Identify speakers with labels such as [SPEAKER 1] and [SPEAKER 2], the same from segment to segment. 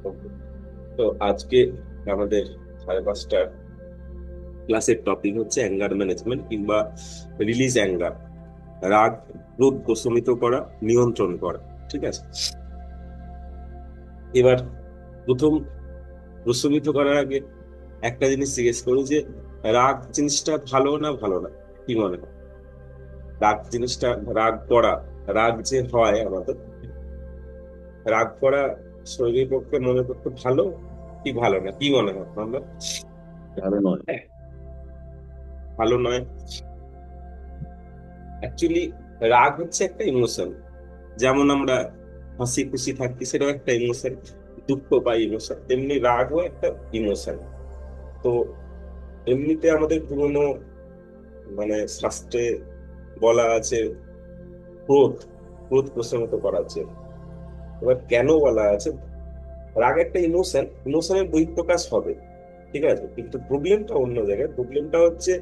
[SPEAKER 1] Okay. তো আজকে আমাদের 5:30 ক্লাসের টপিক হচ্ছে অ্যাঙ্গার ম্যানেজমেন্ট কিংবা রিলিজ অ্যাঙ্গার, রাগ, ক্রোধ প্রশমিত করা, নিয়ন্ত্রণ করা। ঠিক আছে, এবার প্রথম প্রশমিত করার আগে একটা জিনিস জিজ্ঞেস করি যে রাগ জিনিসটা ভালো না ভালো না, কি মনে হয়? রাগ জিনিসটা, রাগ করা, রাগ যে হয় আমাদের, রাগ করা শরীরের পক্ষে মনের পক্ষে ভালো কি ভালো না, কি মনে হয় আমরা?
[SPEAKER 2] ভালো নয়।
[SPEAKER 1] ভালো নয়। অ্যাকচুয়ালি রাগ হচ্ছে একটা ইমোশন। যেমন আমরা হাসি খুশি থাকি, সেটাও একটা ইমোশন। দুঃখ পাই ইমোশন, তেমনি রাগও একটা ইমোশন। তো এমনিতে আমাদের পুরোনো শাস্ত্রে বলা আছে ক্রোধ, ক্রোধ প্রশমিত করা আছে। এবার কেন বলা আছে? রাগ একটা ইমোশন, ইমোশনের বহিঃপ্রকাশ হবে, ঠিক আছে, কিন্তু প্রবলেমটা অন্য জায়গায়। প্রবলেমটা হচ্ছে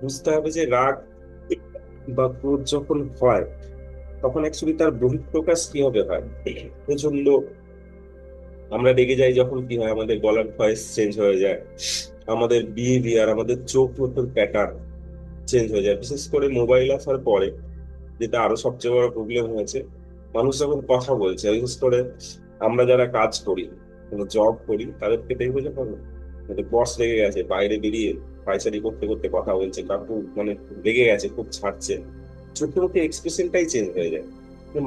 [SPEAKER 1] বুঝতে হবে যে রাগ বা ক্রোধ যখন হয় তখন অ্যাকচুয়ালি তার বহিঃপ্রকাশ কিভাবে হয়। প্রচন্ড আমরা রেগে যাই যখন, কি হয়, আমাদের গলার ভয়েস চেঞ্জ হয়ে যায়, আমাদের বিহেভিয়ার, আমাদের চোখ মুখের প্যাটার্ন চেঞ্জ হয়ে যায়। বিশেষ করে মোবাইল আসার পরে যেটা আরো সবচেয়ে বড় প্রবলেম হয়েছে, মানুষ যখন কথা বলছে, বিশেষ করে আমরা যারা কাজ করি, কোনো জব করি, তাদেরকে দেখবো যখন বস রেগে গেছে, বাইরে বেরিয়ে পায়চারি করতে করতে কথা বলছে, কাকু রেগে গেছে, খুব ছাড়ছে, চোখে মুখে এক্সপ্রেশনটাই চেঞ্জ হয়ে যায়,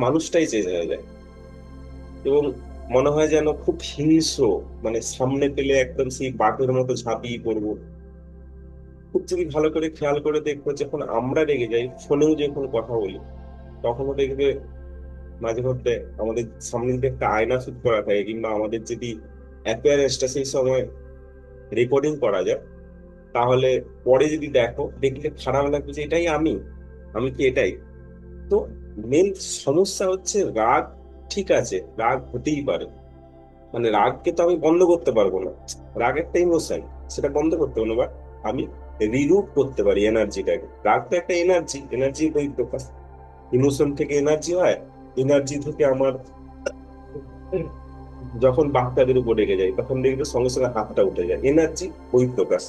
[SPEAKER 1] মানুষটাই চেঞ্জ হয়ে যায়। এবং মনে হয় যেন খুব হিংস্র, সামনে পেলে একদম সেই বাঘের মতো ঝাঁপিয়ে পড়বো। খুব যদি ভালো করে খেয়াল করে দেখবো, যখন আমরা রেগে যাই, ফোনেও যখন কথা বলি, তখনও দেখবে মাঝে মধ্যে আমাদের সামনে যদি একটা আয়না শুট করা থাকে, কিংবা আমাদের যদি অ্যাপিয়ারেন্সটা সেই সময় রেকর্ডিং করা যায়, তাহলে পরে যদি দেখো, দেখলে খারাপ লাগবে যে এটাই আমি, আমি কি এটাই? তো মেন সমস্যা হচ্ছে রাগ। ঠিক আছে, রাগ হতেই পারে, রাগকে তো আমি বন্ধ করতে পারবো না, রাগ একটা ইমোশন, সেটা বন্ধ করতে পারবো না, বাট আমি রিরুট করতে পারি এনার্জিটাকে। রাগ তো একটা এনার্জি, এনার্জি বহিঃপ্রকাশ। ইমোশন থেকে এনার্জি হয়, এনার্জি থেকে আমার যখন বাচ্চাদের উপর রেগে যায়, তখন দেখবে সঙ্গে সঙ্গে হাতটা উঠে যায়, এনার্জি বহিঃপ্রকাশ।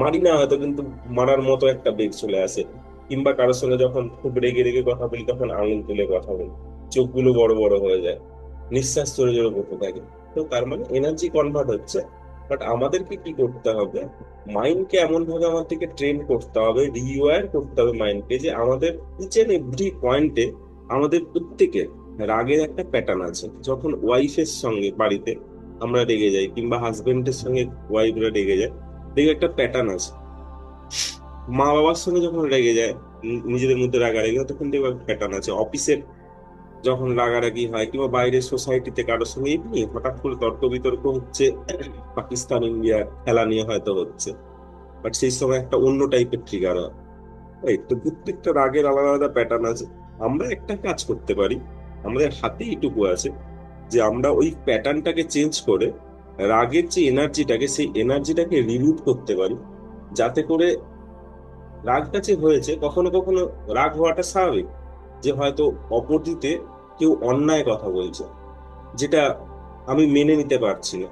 [SPEAKER 1] মারি না হয়তো, কিন্তু মারার মতো একটা বেগ চলে আসে। কিংবা কারোর সঙ্গে যখন খুব রেগে রেগে কথা বলি, তখন আঙুল তুলে কথা বলি, চোখগুলো বড় বড় হয়ে যায়, নিঃশ্বাস জোরে জোরে করতে থাকে। তো তার মানে এনার্জি কনভার্ট হচ্ছে। বাট আমাদেরকে কি করতে হবে? মাইন্ডকে এমন ভাবে আমাদেরকে ট্রেন করতে হবে, রিওয়ার করতে হবে মাইন্ডকে, যে আমাদের ইচ এন্ড এভরি পয়েন্টে আমাদের প্রত্যেকের রাগের একটা প্যাটার্ন আছে। যখন ওয়াইফের সঙ্গে বাড়িতে আমরা রেগে যাই, কিংবা হাজবেন্ডের সঙ্গে ওয়াইফরা রেগে যায়, দেখবে একটা প্যাটার্ন আছে। মা বাবার সঙ্গে যখন রেগে যায়, নিজেদের মধ্যে রাগারাগি হয়, তখন দেখবে প্যাটার্ন আছে। অফিসের যখন রাগারাগি হয়, কিংবা বাইরের সোসাইটিতে কারোর সঙ্গে এমনি হঠাৎ করে তর্ক বিতর্ক হচ্ছে, পাকিস্তান ইন্ডিয়া খেলা নিয়ে হয়তো হচ্ছে, বাট সেই সময় একটা অন্য টাইপের ট্রিগার হয়। এই তো প্রত্যেকটা রাগের আলাদা আলাদা প্যাটার্ন আছে। আমরা একটা কাজ করতে পারি, আমাদের হাতে এইটুকু আছে, যে আমরা ওই প্যাটার্নটাকে চেঞ্জ করে রাগের যে এনার্জিটাকে, সেই এনার্জিটাকে রিরুট করতে পারি, যাতে করে রাগটা যে হয়েছে, কখনো কখনো রাগ হওয়াটা স্বাভাবিক। যে হয়তো অপরদিকে কেউ অন্যায় কথা বলছে, যেটা আমি মেনে নিতে পারছি না,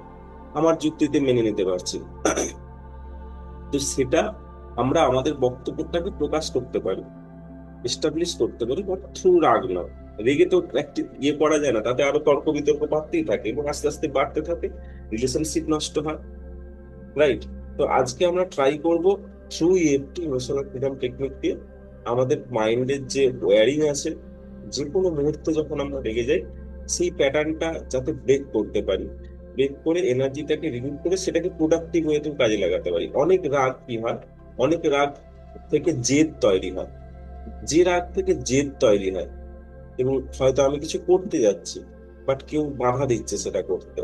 [SPEAKER 1] আমার যুক্তিতে মেনে নিতে পারছি না। তো সেটা আমরা আমাদের বক্তব্যটাকে প্রকাশ করতে পারি, এস্টাবলিশ করতে পারি, বাট থ্রু রাগ না। রেগে তো একটি ইয়ে করা যায় না, তাতে আরো তর্ক বিতর্ক বাড়তেই থাকে এবং আস্তে আস্তে বাড়তে থাকে, রিলেশনশিপ নষ্ট হয়। রাইট? তো আজকে আমরা ট্রাই করব through EFT, emotional freedom technique দিয়ে, আমাদের মাইন্ডের যে ওয়্যারিং আছে, যে কোনো মুহূর্তে যখন আমরা রেগে যাই, সেই প্যাটার্নটা যাতে ব্রেক করতে পারি, ব্রেক করে এনার্জিটাকে রিলিভ করে সেটাকে প্রোডাক্টিভ ওয়েতেও কাজে লাগাতে পারি। অনেক রাগ কি হয়, অনেক রাগ থেকে জেদ তৈরি হয়, যে রাগ থেকে জেদ তৈরি হয়, এবং হয়তো আমি কিছু করতে যাচ্ছি, বাট কেউ বাধা দিচ্ছে সেটা করতে,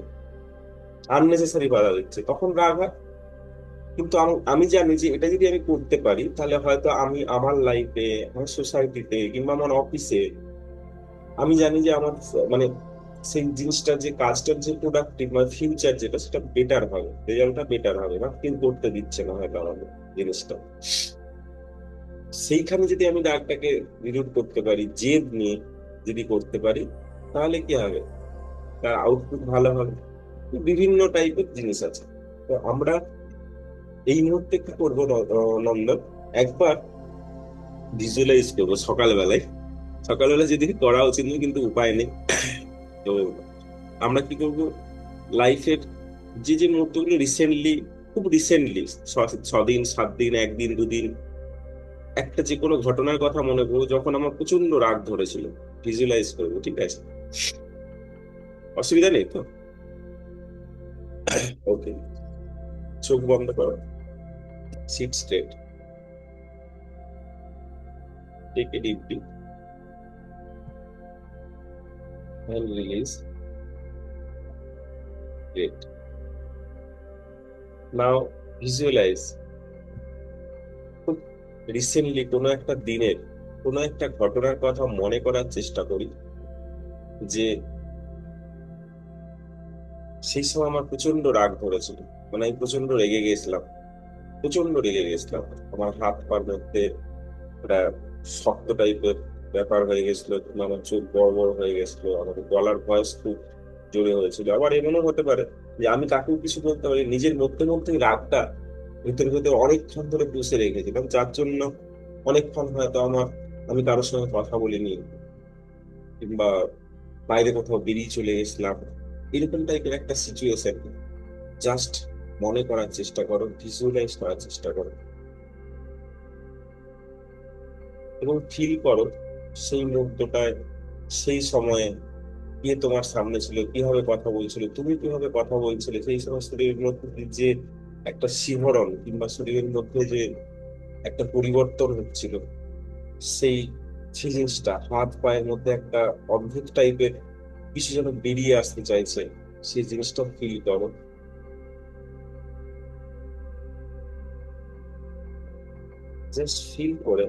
[SPEAKER 1] আননেসেসারি বাধা দিচ্ছে, তখন রাগ হয়। কিন্তু আমি জানি যে এটা যদি আমি করতে পারি, তাহলে হয়তো আমি আমার লাইফে, আমার সোসাইটিতে, কিংবা আমার অফিসে, আমি জানি যে আমার মানে সেই জিনিসটা, যে কাজটার যে প্রোডাক্টিভ মানে ফিউচার যেটা, সেটা বেটার হবে, রেজাল্টটা বেটার হবে, না কেউ করতে দিচ্ছে না হয়তো আমাদের জিনিসটা। সেইখানে যদি আমি রাগটাকে রিরুট করতে পারি, জেদ নিয়ে যদি করতে পারি, তাহলে কি হবে? তার আউটপুট ভালো হবে। বিভিন্ন টাইপের জিনিস আছে। তো আমরা এই মুহূর্তে কি করবো নন্দন, একবার ভিজুয়ালাইজ করবো সকালবেলায়। সকালবেলা যেদিন করা উচিত নয় কিন্তু উপায় নেই। তো আমরা কি করব, লাইফের যে যে মুহূর্তগুলো রিসেন্টলি, খুব রিসেন্টলি, 6 দিন 7 দিন, একদিন 2 দিন, একটা যে কোনো ঘটনার কথা মনে করবো যখন আমার প্রচন্ড রাগ ধরেছিল, ভিজুয়ালাইজ করবো, ঠিক আছে? অসুবিধা নেই তো? ওকে, চোখ বন্ধ করো, sit straight, take a deep breath and release. Great. Now visualize খুব রিসেন্টলি কোনো একটা দিনের কোনো একটা ঘটনার কথা মনে করার চেষ্টা করি, যে সেই সময় আমার প্রচন্ড রাগ ধরেছিল, মানে আমি প্রচন্ড রেগে গেছিলাম, প্রচন্ড রেগে গেছিলাম। আমার হাত পার মধ্যে একটা শক্ত টাইপের ব্যাপার হয়ে গেছিল, আমার চোখ বড় বড় হয়ে গেছিল, আমার গলার ভয়েস খুব জোরে হয়েছিল। আবার এমনও হতে পারে যে আমি কাকেও কিছু বলতে পারি, নিজের মধ্যে মধ্যে রাগটা ভিতরে ভিতরে অনেকক্ষণ ধরে পুষে রেখেছিলাম, যার জন্য অনেকক্ষণ হয়তো আমি কারোর সঙ্গে কথা বলিনি, কিংবা বাইরে কোথাও বেরিয়ে চলে গেছিলাম। এরকম টাইপের একটা সিচুয়েশন জাস্ট মনে করার চেষ্টা করো, ভিজুয়ালাইজ করার চেষ্টা করো, এবং ফিল করো সেই মুহূর্তটায়, সেই সময়ে কে তোমার সামনে ছিল, কিভাবে কথা বলছিল, তুমি কিভাবে কথা বলছিলে, সেই সময় শরীরের মধ্যে দিয়ে যে একটা শিহরণ, কিংবা শরীরের মধ্যে যে একটা পরিবর্তন হচ্ছিল, সেই সেই জিনিসটা, হাত পায়ের মধ্যে একটা অদ্ভুত টাইপের কিছু যেন বেরিয়ে আসতে চাইছে, সেই জিনিসটা ফিল করো। জাস্ট ফিল করে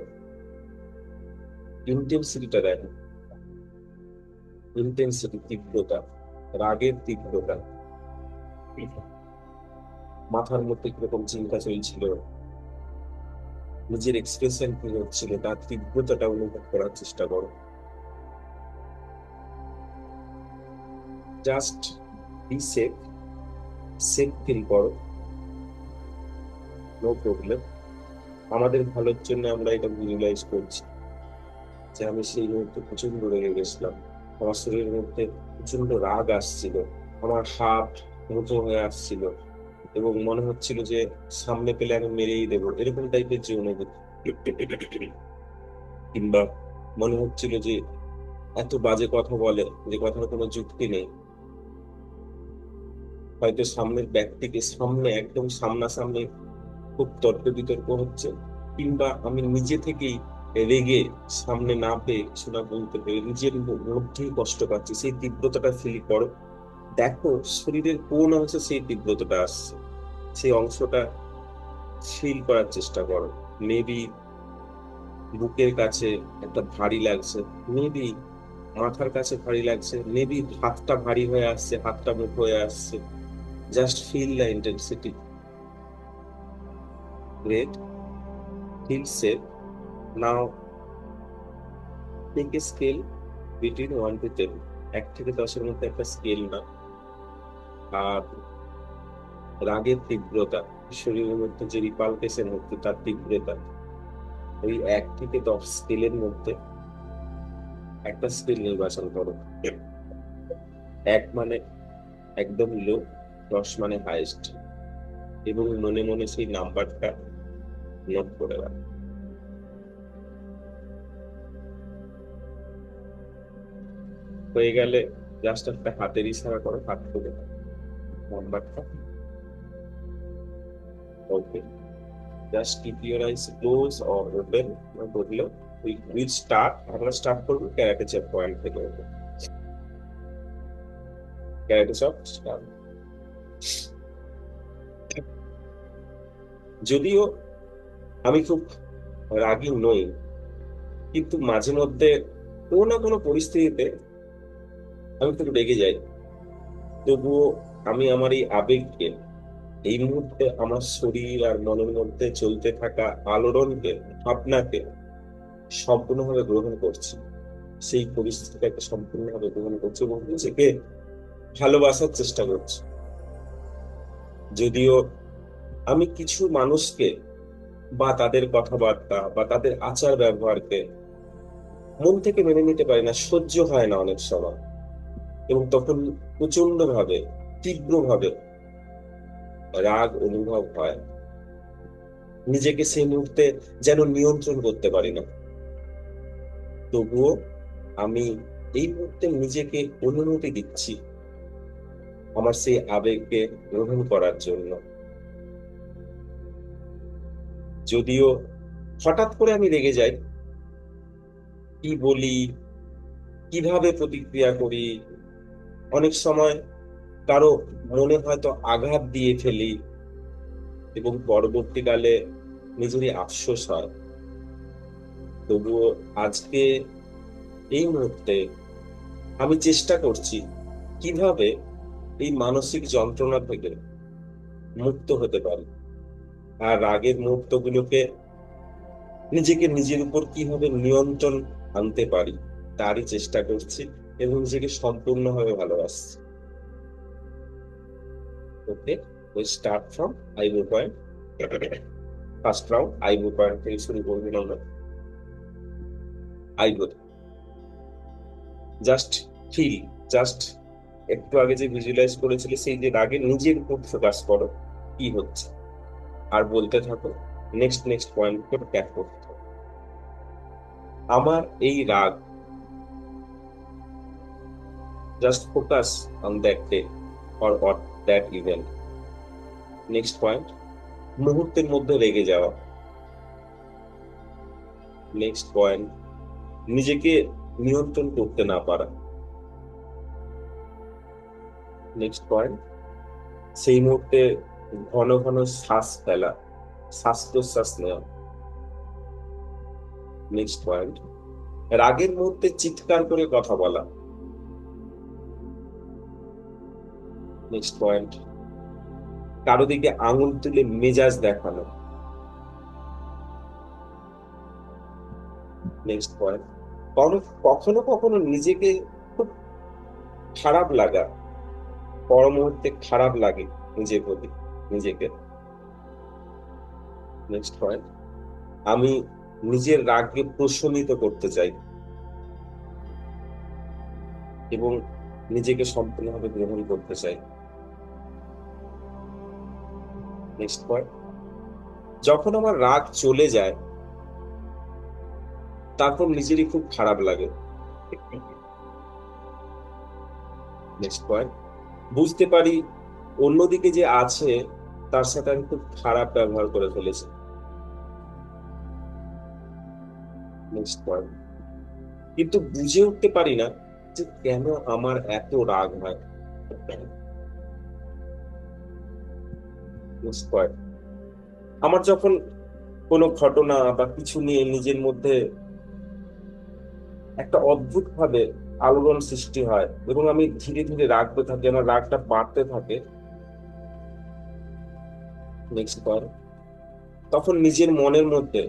[SPEAKER 1] ইন্টেন্সিটিটা দেখো, ইন্টেন্সিটি, তীব্রতা, রাগের তীব্রতা, মাথার মধ্যে কিরকম চিন্তা চলছিল, নিজের এক্সপ্রেশন কি হচ্ছিল, তার তীব্রতাটা অনুভব করার চেষ্টা করো। Just be safe, safe feel করো, নো প্রবলেম। আমাদের ভালোর জন্য আমরা এটা ভিজুয়ালাইজ করছি, যে আমি সেই মুহূর্তে প্রচন্ড রেগে গেছিলাম, আমার শরীরের মধ্যে প্রচন্ড রাগ আসছিল, আমার হাত মুঠো হয়ে আসছিল, এবং মনে হচ্ছিল যে সামনে পেলে আমি মেরেই দেবো, এরকম টাইপের যে অনুভূতি। কিংবা মনে হচ্ছিল যে এত বাজে কথা বলে, যে কথার কোনো যুক্তি নেই, হয়তো সামনের ব্যক্তিকে সামনে একদম সামনাসামনি খুব তর্ক বিতর্ক হচ্ছে, কিংবা আমি নিজে থেকেই রেগে সামনে না পেয়ে কিছু না বলতে পেরে নিজের মধ্যেই কষ্ট পাচ্ছি, সেই তীব্রতাটা ফিল করো। দেখো শরীরের কোন অংশে সেই তীব্রতাটা আসছে, সেই অংশটা ফিল করার চেষ্টা করো। মেবি বুকের কাছে একটা ভারী লাগছে, মেবি মাথার কাছে ভারী লাগছে, মেবি হাতটা ভারী হয়ে আসছে, হাতটা মুখ হয়ে আসছে। Just feel the intensity. Great, feel safe. Now take a scale between 1 to 10, 1 থেকে 10-এর মধ্যে একটা স্কেল না। আর রাগের তীব্রতা, শরীরের মধ্যে যে রিপালকেশন হচ্ছে তার তীব্রতা, ওই 1 থেকে 10 স্কেলের মধ্যে একটা স্কেল নির্বাচন করো। 1 মানে একদম লো, 10 মানে হাইয়েস্ট, এবং মনে মনে সেই নাম্বারটা নোট করে রাখো। হয়ে গেলে জাস্ট একটা হাতের ইশারা করো, হাত করে নাম্বারটা। Okay, just keep your eyes close or open, বললো উইল স্টার্ট, আমরা স্টার্ট করবো ক্যারাটে চ্যাপ পয়েন্ট থেকে। Karate chop start. যদিও আমি খুব রাগী নই, কিন্তু মাঝে মধ্যে কোনো না কোনো পরিস্থিতিতে আমি খুব রেগে যাই। তবুও আমি আমার এই আবেগকে, এই মুহূর্তে আমার শরীর আর মনের মধ্যে চলতে থাকা আলোড়নকে, ভাবনাকে সম্পূর্ণভাবে গ্রহণ করছি, সেই পরিস্থিতিটাকে সম্পূর্ণভাবে গ্রহণ করছি, এবং নিজেকে ভালোবাসার চেষ্টা করছি। যদিও আমি কিছু মানুষকে বা তাদের কথাবার্তা বা তাদের আচার ব্যবহারকে মন থেকে মেনে নিতে পারি না, সহ্য হয় না অনেক সময়, এবং তখন প্রচন্ড ভাবে, তীব্র ভাবে রাগ অনুভব হয়। নিজেকে সেই মুহূর্তে যেন নিয়ন্ত্রণ করতে পারি না। তবুও আমি এই মুহূর্তে নিজেকে অনুমতি দিচ্ছি আমার সেই আবেগকে গ্রহণ করার জন্য। যদিও হঠাৎ করে আমি রেগে যাই, কি বলি, কিভাবে প্রতিক্রিয়া করি, অনেক সময় কারো মনে হয়তো আঘাত দিয়ে ফেলি, এবং পরবর্তীকালে নিজেরই আফসোস হয়। তবুও আজকে এই মুহূর্তে আমি চেষ্টা করছি কিভাবে এই মানসিক যন্ত্রণা থেকে মুক্ত হতে পারি, আর রাগের মুহূর্তগুলোকে নিজেকে নিজের উপর কিভাবে নিয়ন্ত্রণ আনতে পারি তারই চেষ্টা করছি, এবং নিজেকে সম্পূর্ণভাবে ভালোবাসছি। ওকে, we start from eyebrow point. First round eyebrow point থেকে শুরু করবেন আমরা। আইব্রো জাস্ট ফিল, জাস্ট একটু আগে যে ভিজুয়ালাইজ করেছিলে সেই যে রাগে নিজের উপর ফোকাস করো কি হচ্ছে, আর বলতে থাকো নেক্সট নেক্সট পয়েন্ট করে ট্যাপ করতে থাকো। আমার এই রাগ, just focus on that day or that event. Next point, মুহূর্তের মধ্যে রেগে যাওয়া। নেক্সট পয়েন্ট, নিজেকে নিয়ন্ত্রণ করতে না পারা। নেক্সট পয়েন্ট, সেই মুহূর্তে ঘন ঘন শ্বাস ফেলা, শ্বাস প্রশ্বাস নেওয়া। নেক্সট পয়েন্ট, রাগের মুহূর্তে চিৎকার করে কথা বলা। নেক্সট পয়েন্ট, কারো দিকে আঙুল তুলে মেজাজ দেখানো। নেক্সট পয়েন্ট, কখনো কখনো নিজেকে খুব খারাপ লাগা, পর মুহূর্তে খারাপ লাগে নিজের প্রতি নিজেকে। নেক্সট পয়েন্ট, আমি নিজের রাগকে প্রশমিত করতে চাই এবং নিজেকে সম্পূর্ণভাবে গ্রহণ করতে চাই। নেক্সট পয়েন্ট, যখন আমার রাগ চলে যায় তারপর নিজেরই খুব খারাপ লাগে। নেক্সট পয়েন্ট, বুঝতে পারি অন্যদিকে যে আছে তার সাথে আমি খুব খারাপ ব্যবহার করে ফেলেছি। নেক্সট পয়েন্ট, কিন্তু বুঝে উঠতে পারি না যে কেন আমার এত রাগ হয়। নেক্সট পয়েন্ট, আমার যখন কোনো ঘটনা বা কিছু নিয়ে নিজের মধ্যে একটা অদ্ভুত ভাবে আলোড়ন সৃষ্টি হয় এবং আমি ধীরে ধীরে রাগতে থাকি, আমার রাগটা বাড়তে থাকে। নেক্সট পয়েন্ট, তখন নিজের মনের মধ্যে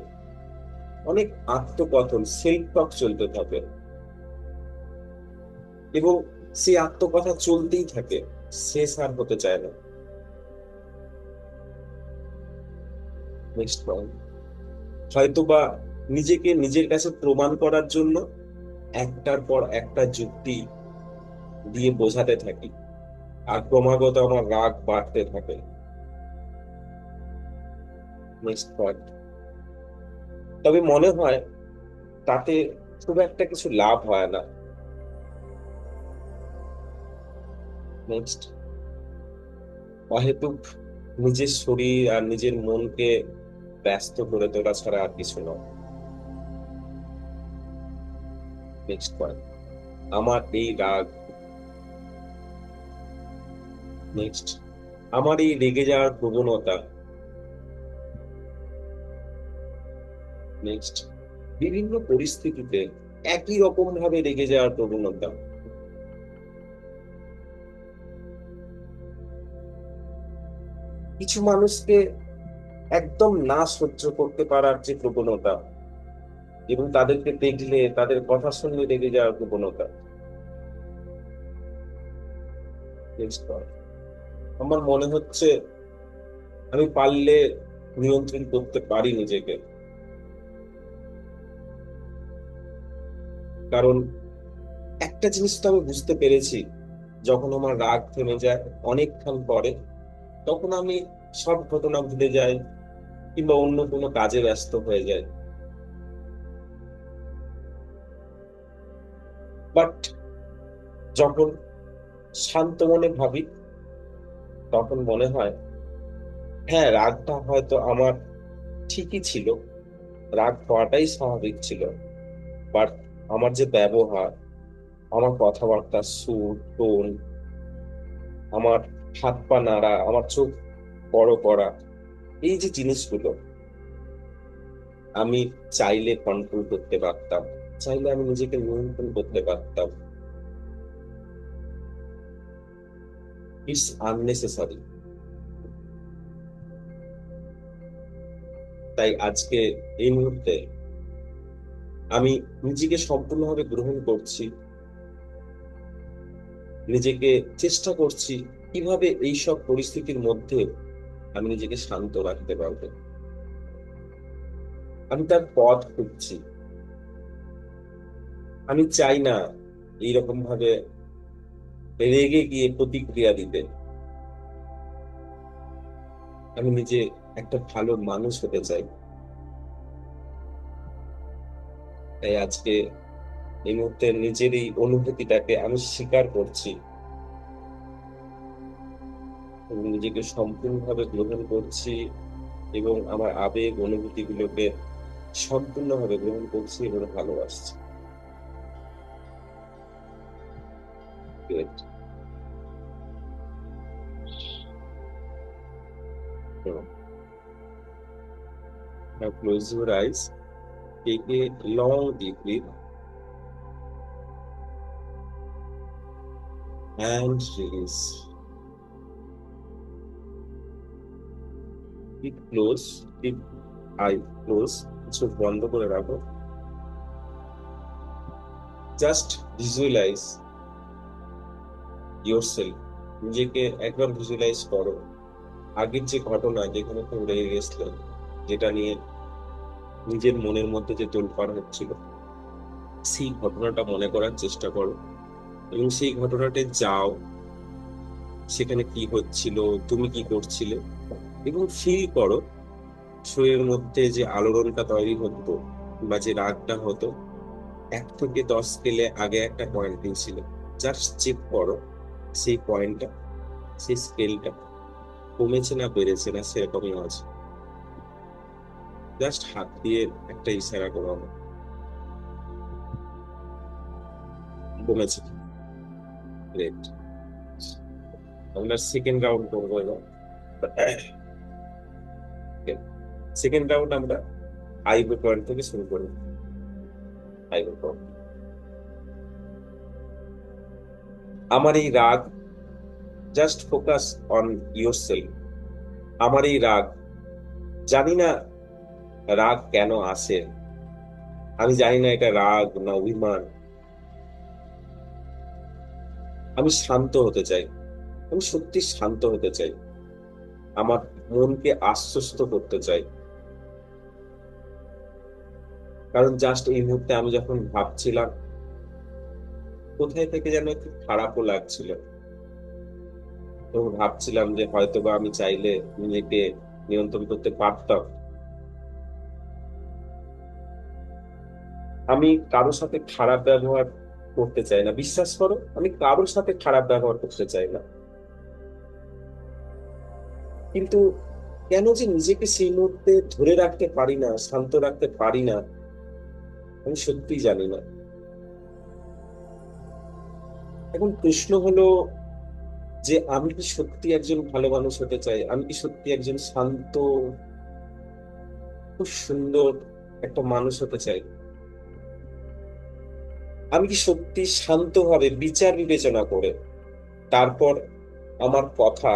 [SPEAKER 1] অনেক আত্মকথন, সেলফ টক চলতে থাকে, এবং সেই আত্মকথা চলতেই থাকে, শেষ আর হতে চায় না। নেক্সট পয়েন্ট, হয়তো বা নিজেকে নিজের কাছে প্রমাণ করার জন্য একটার পর একটা যুক্তি দিয়ে বোঝাতে থাকি, আর ক্রমাগত আমার রাগ বাড়তে থাকে। নেক্সট পয়েন্ট, তবে মনে হয় তাতে খুব একটা কিছু লাভ হয় না। নেক্সট, অহেতুক নিজের শরীর আর নিজের মনকে ব্যস্ত করে তোলা ছাড়া আর কিছু নয়। নেক্সট পয়েন্ট, আমার এই রাগ, নেক্সট, আমার এই রেগে যাওয়ার প্রবণতা, নেক্সট, বিভিন্ন পরিস্থিতিতে একই রকম ভাবে রেগে যাওয়ার প্রবণতা, কিছু মানুষকে একদম না সহ্য করতে পারার যে প্রবণতা, এবং তাদেরকে দেখলে তাদের কথা শুনলে রেগে যাওয়ার প্রবণতা। টেস্ট কর। আমার মনে হচ্ছে আমি পারলে নিয়ন্ত্রণ করতে পারি নিজেকে, কারণ একটা জিনিস তো আমি বুঝতে পেরেছি, যখন আমার রাগ থেমে যায় অনেকক্ষণ পরে, তখন আমি সব ঘটনা ভুলে যাই কিংবা অন্য কোনো কাজে ব্যস্ত হয়ে যাই। বাট যখন শান্ত মনে ভাবি, তখন মনে হয় হ্যাঁ, রাগটা হয়তো আমার ঠিকই ছিল, রাগ হওয়াটাই স্বাভাবিক ছিল। বাট আমার যে ব্যবহার, আমার কথাবার্তার সুর, টোন, আমার হাত পা নাড়া, আমার চোখ বড় করা, এই যে জিনিসগুলো আমি চাইলে কন্ট্রোল করতে পারতাম, চাইলে আমি নিজেকে নিয়ন্ত্রণ করতে পারতাম। It's unnecessary. তাই আজকে এই মুহূর্তে আমি নিজেকে সম্পূর্ণভাবে গ্রহণ করছি, নিজেকে চেষ্টা করছি কিভাবে এইসব পরিস্থিতির মধ্যে আমি নিজেকে শান্ত রাখতে পারবো। আমি তার পথ খুঁজছি। আমি চাই না এইরকম ভাবে রেগে গিয়ে প্রতিক্রিয়া দিতে। আমি নিজে একটা ভালো মানুষ হতে চাই। তাই আজকে এই মুহূর্তে নিজের এই অনুভূতিটাকে আমি স্বীকার করছি, আমি নিজেকে সম্পূর্ণভাবে গ্রহণ করছি এবং আমার আবেগ অনুভূতি গুলোকে সম্পূর্ণভাবে গ্রহণ করছি এবং ভালোবাসছি। Great. So, now close your eyes, take a long deep breath and release. Keep close, keep eye close, চোখ বন্ধ করে রাখো। জাস্ট ভিজুয়ালাইজ yourself, নিজেকে একবার ভিজুয়ালাইজ করো। আগের যে ঘটনা যেখানে তুমি রেগে গেছিলে, যেটা নিয়ে নিজের মনের মধ্যে যে তোলপাড় হচ্ছিল, সেই ঘটনাটা মনে করার চেষ্টা করো এবং সেই ঘটনাতে যাও, সেখানে কি হচ্ছিল, তুমি কি করছিলে, এবং ফিল করো শরীরের মধ্যে যে আলোড়নটা তৈরি হতো বা যে রাগটা হতো। 1 থেকে 10 স্কেলে আগে একটা পয়েন্ট দিয়েছিল, জাস্ট চেক করো সেই পয়েন্টটা, সেই স্কেলটা কমেছে না বেড়েছে না সেরকমই আছে। জাস্ট হাত দিয়ে একটা ইশারা করো আমার, কমেছে। গ্রেট। আমরা সেকেন্ড রাউন্ড করবো এবার। সেকেন্ড রাউন্ড আমরা আইব্রো পয়েন্ট থেকে শুরু করি। Eyebrow point. আমার এই রাগ, just focus on your self. আমার এই রাগ, জানি না রাগ কেন আসে, আমি জানি না এটা রাগ না অভিমান। আমি শান্ত হতে চাই, আমি সত্যি শান্ত হতে চাই, আমার মনকে আশ্বস্ত করতে চাই। কারণ জাস্ট এই মুহূর্তে আমি যখন ভাবছিলাম, কোথায় থেকে যেন একটু খারাপও লাগছিল, এবং ভাবছিলাম যে হয়তোবা আমি চাইলে নিজেকে নিয়ন্ত্রণ করতে পারতাম। আমি কারোর সাথে খারাপ ব্যবহার করতে চাই না, বিশ্বাস করো, আমি কারোর সাথে খারাপ ব্যবহার করতে চাই না। কিন্তু কেন যে নিজেকে সেই মুহূর্তে ধরে রাখতে পারি না, শান্ত রাখতে পারি না, আমি সত্যিই জানি না। এখন প্রশ্ন হলো যে আমি কি সত্যি একজন ভালো মানুষ হতে চাই, আমি কি সত্যি একজন শান্ত, খুব সুন্দর একটা মানুষ হতে চাই, আমি কি সত্যি শান্তভাবে বিচার বিবেচনা করে তারপর আমার কথা,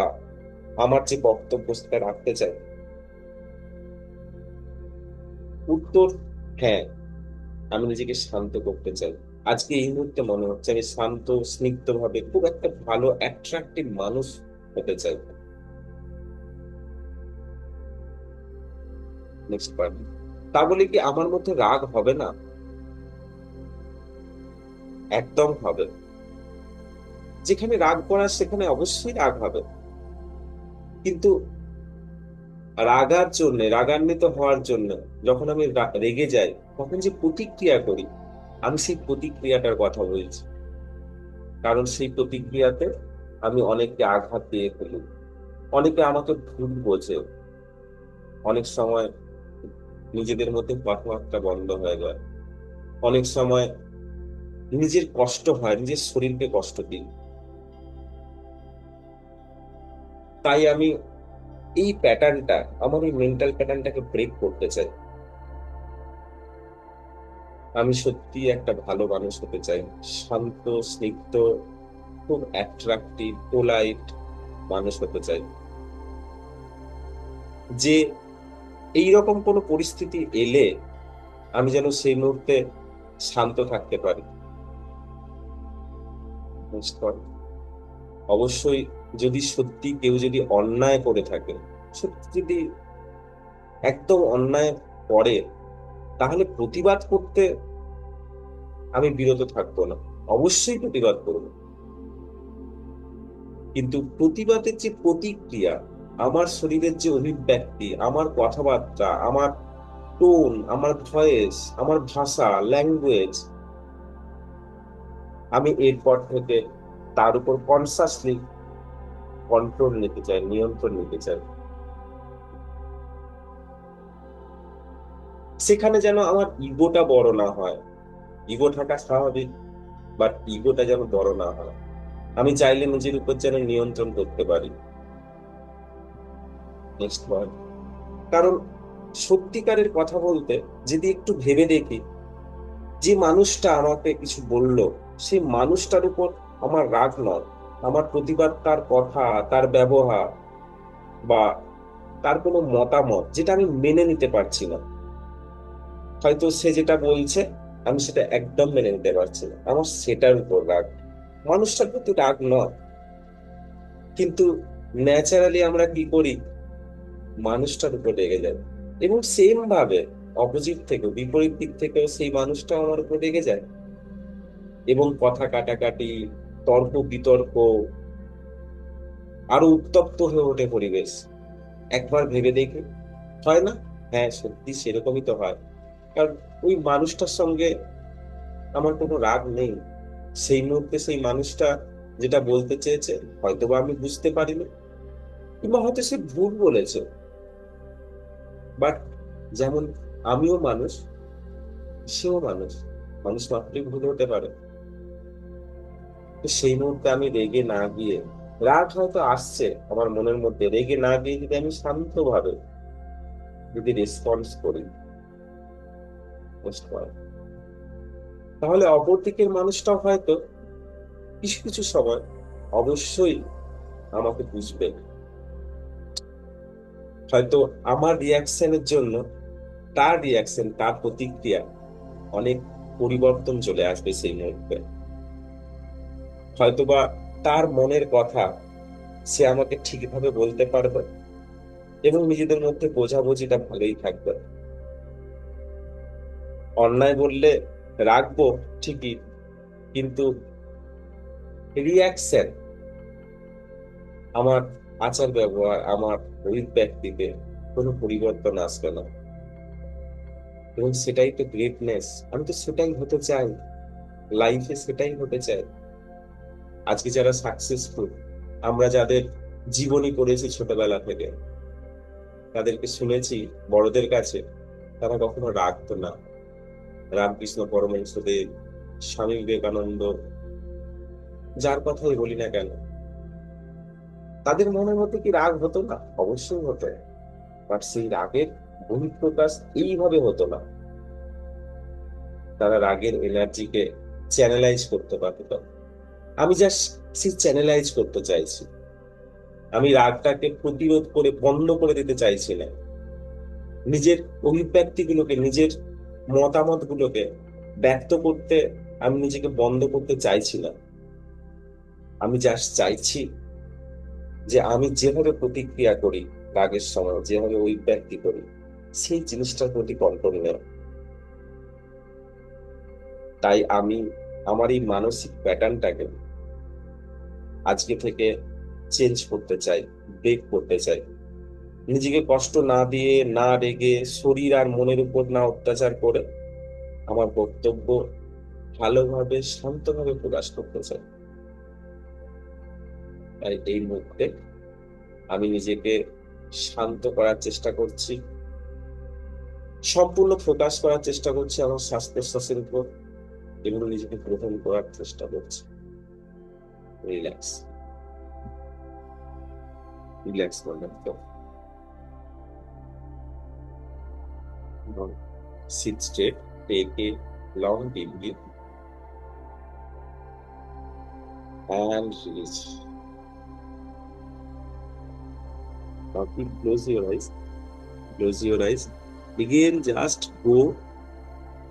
[SPEAKER 1] আমার যে বক্তব্য সেটা রাখতে চাই? উত্তর হ্যাঁ। আমি নিজেকে শান্ত করতে চাই। আজকে এই মুহূর্তে মনে হচ্ছে আমি শান্ত, স্নিগ্ধ ভাবে খুব একটা ভালো অ্যাট্রাকটিভ মানুষ হতে চাই। নেক্সট পয়েন্ট, তা বলে কি আমার মধ্যে রাগ হবে না? একদম হবে। যেখানে রাগ করার সেখানে অবশ্যই রাগ হবে, কিন্তু রাগান্বিত হওয়ার জন্য যখন আমি রেগে যাই, তখন যে প্রতিক্রিয়া করি, আমি সেই প্রতিক্রিয়াটার কথা বলছি। কারণ সেই প্রতিক্রিয়াতে আমি অনেককে আঘাত দিয়ে ফেলি, অনেকে আমাকে ভুল বোঝে, অনেক সময় নিজেদের মধ্যে কথাবার্তা বন্ধ হয়ে যায়, অনেক সময় নিজের কষ্ট হয়, নিজের শরীরকে কষ্ট দিই। তাই আমি এই প্যাটার্নটা, আমার এই মেন্টাল প্যাটার্নটাকে ব্রেক করতে চাই। আমি সত্যি একটা ভালো মানুষ হতে চাই, শান্ত, স্নিগ্ধ, খুব অ্যাট্রাকটিভ, পোলাইট মানুষ হতে চাই, যে এইরকম কোনো পরিস্থিতি এলে আমি যেন সেই মুহূর্তে শান্ত থাকতে পারি। Next point, অবশ্যই যদি সত্যি কেউ যদি অন্যায় করে থাকে, সত্যি যদি একদম অন্যায় করে, তাহলে প্রতিবাদ করতে আমি বিরত থাকবো না, অবশ্যই প্রতিবাদ করবো। কিন্তু প্রতিবাদের যে প্রতিক্রিয়া, আমার শরীরের যে অভিব্যক্তি, আমার কথাবার্তা, আমার টোন, আমার ভয়েস, আমার ভাষা, ল্যাঙ্গুয়েজ, আমি এরপর থেকে তার উপর কনসাসলি কন্ট্রোল নিতে চাই, নিয়ন্ত্রণ নিতে চাই। সেখানে যেন আমার ইগোটা বড় না হয়। ইগো থাকা স্বাভাবিক, বাট ইগোটা যেন বড় না হয়। আমি চাইলে নিজের উপর যেন নিয়ন্ত্রণ করতে পারি। নেক্সট পয়েন্ট, কারণ সত্যিকারের কথা বলতে যদি একটু ভেবে দেখি, যে মানুষটা আমাকে কিছু বলল, সেই মানুষটার উপর আমার রাগ নয়, আমার প্রতিবাদ তার কথা, তার ব্যবহার, বা তার কোনো মতামত যেটা আমি মেনে নিতে পারছি না। হয়তো সে যেটা বলছে আমি সেটা একদম মেনে নিতে পারছি না, আমার সেটার উপর রাগ, মানুষটার প্রতি রাগ নয়। কিন্তু ন্যাচারালি আমরা কি করি, মানুষটার উপর রেগে যাই। এবং সেম ভাবে অপোজিট থেকে, বিপরীত দিক থেকেও সেই মানুষটা আমার উপর রেগে যায়, এবং কথা কাটাকাটি, তর্ক বিতর্ক, আরো উত্তপ্ত হয়ে ওঠে পরিবেশ। একবার ভেবে দেখি, হয় না? হ্যাঁ, সত্যি সেরকমই তো হয়। কারণ ওই মানুষটার সঙ্গে আমার কোনো রাগ নেই, সেই মুহূর্তে সেই মানুষটা যেটা বলতে চেয়েছে হয়তোবা আমি বুঝতে পারিনি, কিংবা হয়তো সে ভুল বলেছে। বাট যেমন আমিও মানুষ, সেও মানুষ, মানুষ মাত্রই ভুল হতে পারে। তো সেই মুহূর্তে আমি রেগে না গিয়ে, রাগ হয়তো আসছে আমার মনের মধ্যে, রেগে না গিয়ে যদি আমি শান্তভাবে যদি রেসপন্স করি, বুঝতে পারি, তাহলে অপর দিকের মানুষটাও হয়তো কিছু কিছু সময় অবশ্যই আমাকে বুঝবে। হয়তো আমার রিয়াকশনের জন্য তার রিয়াকশন, তার প্রতিক্রিয়া অনেক পরিবর্তন চলে আসবে সেই মুহূর্তে। হয়তোবা তার মনের কথা সে আমাকে ঠিকভাবে বলতে পারবে, এবং নিজেদের মধ্যে বোঝাবুঝিটা ভালোই থাকবে। অন্যায় বললে রাখবো ঠিকই, কিন্তু রিয়াকশন, আমার আচার ব্যবহার, আমার অভিব্যক্তিতে কোনো পরিবর্তন আসবে না। এবং সেটাই তো গ্রেটনেস, আমি তো সেটাই হতে চাই, লাইফে সেটাই হতে চাই। আজকে যারা সাকসেসফুল, আমরা যাদের জীবনী পড়েছি ছোটবেলা থেকে, তাদেরকে শুনেছি বড়দের কাছে, তারা কখনো রাগতো না। রামকৃষ্ণ পরমহংসদেব, স্বামী বিবেকানন্দ, যার কথাই বলি না কেন, তাদের মনের মধ্যে কি রাগ হতো না? অবশ্যই হতো। বাট সেই রাগের বহিঃপ্রকাশ এইভাবে হতো না। তারা রাগের এনার্জিকে চ্যানেলাইজ করতে পারত। আমি জাস্ট সেই চ্যানেলাইজ করতে চাইছি। আমি রাগটাকে প্রতিরোধ করে বন্ধ করে দিতে চাইছি না। নিজের অভিব্যক্তিগুলোকে, নিজের মতামত গুলোকে ব্যক্ত করতে আমি নিজেকে বন্ধ করতে চাইছি না। আমি জাস্ট চাইছি যে আমি যেভাবে প্রতিক্রিয়া করি রাগের সময়, যেভাবে অভিব্যক্তি করি, সেই জিনিসটার প্রতি কন্ট্রোল নেই। তাই আমি আমার এই মানসিক প্যাটার্নটাকে আজকে থেকে চেঞ্জ করতে চাই, ব্রেক করতে চাই। নিজেকে কষ্ট না দিয়ে, না রেগে, শরীর আর মনের উপর না অত্যাচার করে আমার বক্তব্য ভালোভাবে শান্তভাবে প্রকাশ করতে চাই। তাই এই মুহূর্তে আমি নিজেকে শান্ত করার চেষ্টা করছি, সম্পূর্ণ ফোকাস করার চেষ্টা করছি আমার শ্বাস প্রশ্বাসের উপর, এবং নিজেকে গ্রহণ করার চেষ্টা করছি। রিল্যাক্স, রিল্যাক্স করবেন তো। Sit straight, take a long deep breath and release. Now keep close your eyes, close your eyes. Again, just go.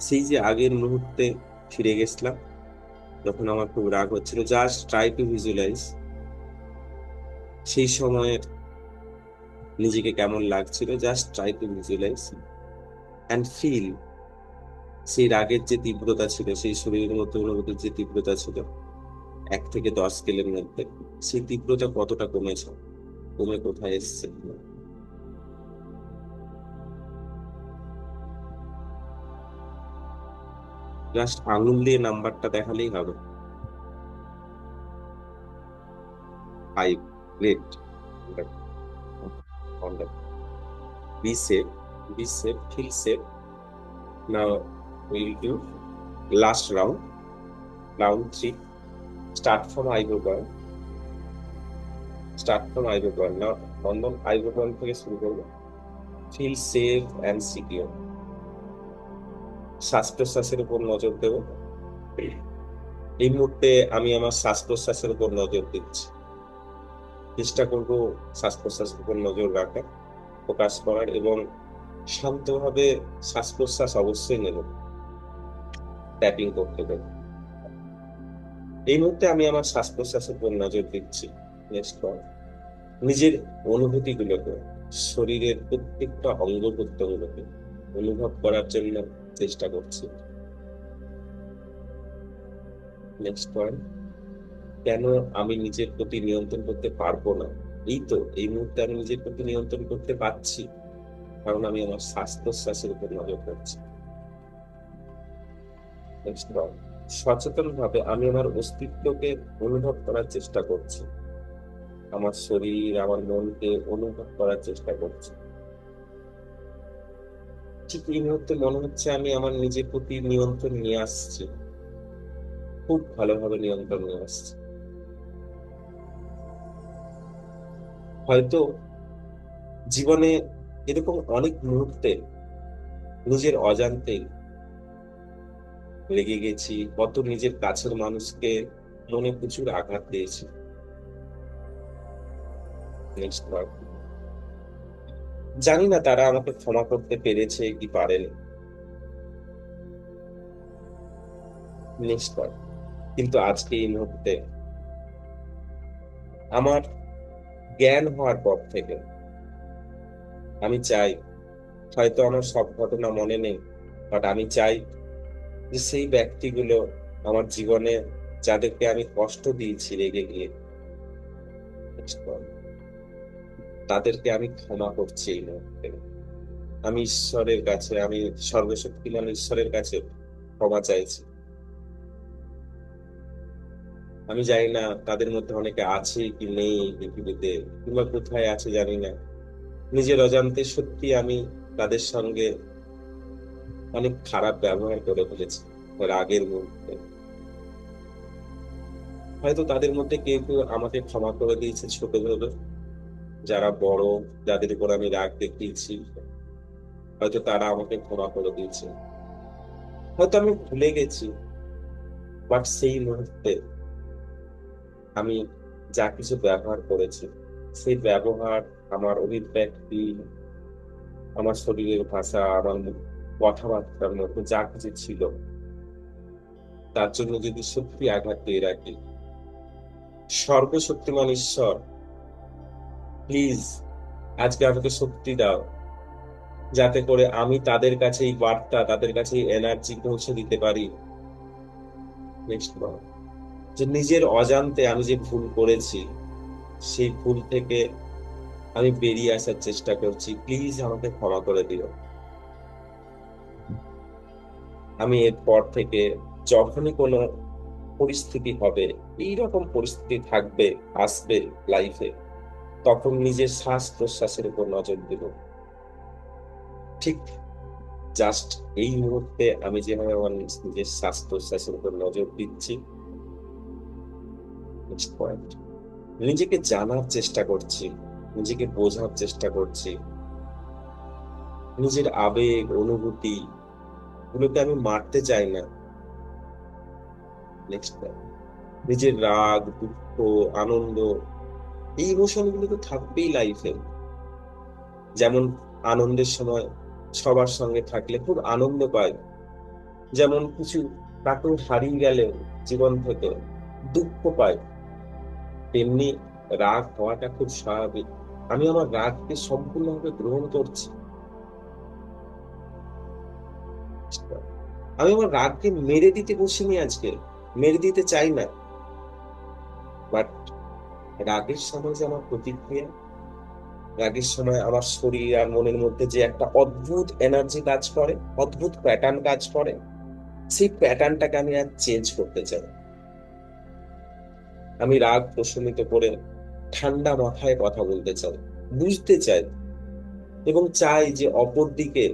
[SPEAKER 1] সেই যে আগের মুহূর্তে ফিরে গেছিলাম যখন আমার খুব রাগ হচ্ছিল, জাস্ট ট্রাই টু ভিজুয়ালাইজ সেই সময়ের নিজেকে কেমন লাগছিল। Just try to visualise and feel সেই রাগের যে তীব্রতা ছিল, সেই শরীরের মধ্যে অনুভূতির যে তীব্রতা ছিল 1 থেকে 10 স্কেলের মধ্যে, সেই তীব্রতা কতটা কমেছে, কমে কোথায় এসছে। জাস্ট আঙুল দিয়ে নাম্বারটা দেখালেই হবে। 5, great. Be safe, be safe, feel safe. Now will do last round, round 3। Start from eyebrow point, start from eyebrow point. Now বন্ধন আইব্রো পয়েন্ট থেকে শুরু করবো। Feel safe and secure. শ্বাস প্রশ্বাসের উপর নজর দেব। এই মুহূর্তে আমি আমার শ্বাস প্রশ্বাসের উপর নজর দিচ্ছি। চেষ্টা করব শ্বাস প্রশ্বাসের উপর নজর রাখার, ফোকাস করার, এবং শান্তভাবে শ্বাস প্রশ্বাস অবশ্যই নেব, ট্যাপিং করতে দেব। এই মুহূর্তে আমি আমার শ্বাস প্রশ্বাসের উপর নজর দিচ্ছি। নেক্সট বার নিজের অনুভূতিগুলোকে, শরীরের প্রত্যেকটা অঙ্গ প্রত্যঙ্গকে অনুভব করার জন্য চেষ্টা করছি। নেক্সট পয়েন্ট, কেন আমি নিজের প্রতি নিয়ন্ত্রণ করতে পারবো না? এই তো এই মুহূর্তে আমি নিজের প্রতি নিয়ন্ত্রণ করতে পারছি, কারণ আমি আমার শ্বাস প্রশ্বাসের উপর নজর রাখছি। নেক্সট পয়েন্ট, সচেতন ভাবে আমি আমার অস্তিত্বকে অনুভব করার চেষ্টা করছি, আমার শরীর, আমার মনকে অনুভব করার চেষ্টা করছি। ঠিক এই মুহূর্তে মনে হচ্ছে আমি আমার নিজের প্রতি নিয়ন্ত্রণ নিয়ে আসছি, খুব ভালোভাবে নিয়ন্ত্রণ নিয়ে আসছি। হয়তো জীবনে এরকম অনেক মুহূর্তে নিজের অজান্তে রেগে গেছি, কত নিজের কাছের মানুষকে মনে প্রচুর আঘাত দিয়েছি। নেক্সট বার, জানি না তারা আমাকে ক্ষমা করতে পেরেছে কি পারেনি। নেক্সট বার, কিন্তু আজকে এই মুহূর্তে আমার জ্ঞান হওয়ার পর থেকে আমি চাই, হয়তো আমার সব ঘটনা মনে নেই, বাট আমি চাই যে সেই ব্যক্তিগুলো আমার জীবনে যাদেরকে আমি কষ্ট দিয়েছি রেগে গিয়ে, তাদেরকে আমি ক্ষমা করছি এই মুহূর্তে। আমি ঈশ্বরের কাছে, আমি সর্বশক্তিমান ঈশ্বরের কাছে ক্ষমা চাইছি। আমি জানি না তাদের মধ্যে অনেকে আছে কি নেই এই পৃথিবীতে, কিংবা কোথায় আছে জানি না। নিজের অজান্তে সত্যি আমি তাদের সঙ্গে অনেক খারাপ ব্যবহার করে ফেলেছি রাগের মুহূর্তে। হয়তো তাদের মধ্যে কেউ কেউ আমাকে ক্ষমা করে দিয়েছে ছোটবেলায়, যারা বড়, যাদের উপর আমি রাগ দেখিয়েছি, হয়তো তারা আমাকে ক্ষমা করে দিয়েছে। হয়তো আমি ভুলে গেছি, বাট সেই মুহূর্তে আমি যা কিছু ব্যবহার করেছি, সেই ব্যবহার, আমার অভিব্যক্তি, আমার শরীরের ভাষা, আমার কথাবার্তার মধ্যে যা কিছু ছিল, তার জন্য যদি সত্যি আঘাত দিয়ে রাখি, সর্বশক্তিমান ঈশ্বর প্লিজ আজকে আমাকে শক্তি দাও, যাতে করে আমি তাদের কাছে এই বার্তা, তাদের কাছে এই এনার্জি পৌঁছে দিতে পারি। নেক্সট বার যে নিজের অজান্তে আমি যে ভুল করেছি, সেই ভুল থেকে আমি বেরিয়ে আসার চেষ্টা করছি, প্লিজ আমাকে ক্ষমা করে দিও। আমি এরপর থেকে যখনই কোনো পরিস্থিতি হবে, এইরকম পরিস্থিতি থাকবে, আসবে লাইফে, তখন নিজের শ্বাস প্রশ্বাসের উপর নজর দেব। ঠিক জাস্ট এই মুহূর্তে আমি যেভাবে আমার নিজের শ্বাস প্রশ্বাসের উপর নজর দিচ্ছি। নেক্সট পয়েন্ট, নিজেকে জানার চেষ্টা করছি, নিজেকে বোঝার চেষ্টা করছি, নিজের আবেগ অনুভূতি গুলোকে আমি মারতে চাই না। নেক্সট পয়েন্ট, নিজের রাগ দুঃখ আনন্দ, এই ইমোশন গুলো তো থাকবেই লাইফে। যেমন আনন্দের সময় সবার সঙ্গে থাকলে খুব আনন্দ পাই, যেমন কিছু কাকু হারিয়ে গেলে জীবন থেকে দুঃখ পাই, তেমনি রাগ হওয়াটা খুব স্বাভাবিক। আমি আমার রাগকে সম্পূর্ণভাবে গ্রহণ করছি। আমি আমার রাগকে মেরে দিতে বসিনি আজকে, মেরে দিতে চাই না, বাট রাগের সময় যে আমার প্রতিক্রিয়া, রাগের সময় আমার শরীর আর মনের মধ্যে যে একটা অদ্ভুত এনার্জি কাজ করে, অদ্ভুত প্যাটার্ন কাজ করে, সেই প্যাটার্নটাকে আমি আর চেঞ্জ করতে চাই। আমি রাগ প্রশমিত করে ঠান্ডা মাথায় কথা বলতে চাই, বুঝতে চাই, এবং চাই যে অপর দিকে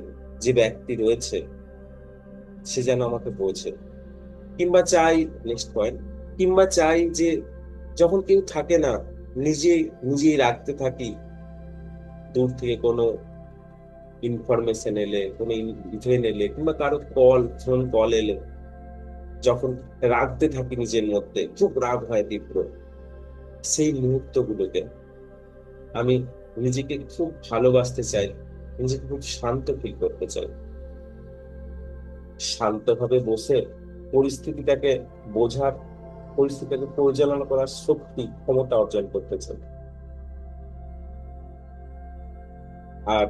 [SPEAKER 1] যে ব্যক্তি রয়েছে সে যেন আমাকে বোঝে। কিংবা চাই, নেক্সট পয়েন্ট, কিংবা চাই যে যখন কেউ থাকে না, নিজে নিজেই রাখতে থাকি, দূর থেকে কোনো ইনফরমেশন এলে, কোনো ইভেন্ট এলে, কিংবা কারো ফোন কল এলে, যখন রাখতে থাকি নিজের মধ্যে, খুব রাগ হয় তীব্র, সেই মুহূর্ত গুলোকে আমি নিজেকে খুব ভালোবাসতে চাই, নিজেকে খুব শান্ত ফিল করতে চাই, শান্তভাবে বসে পরিস্থিতিটাকে বোঝার, পরিস্থিতিটাকে পরিচালনা করার শক্তি ক্ষমতা অর্জন করতে চাই। আর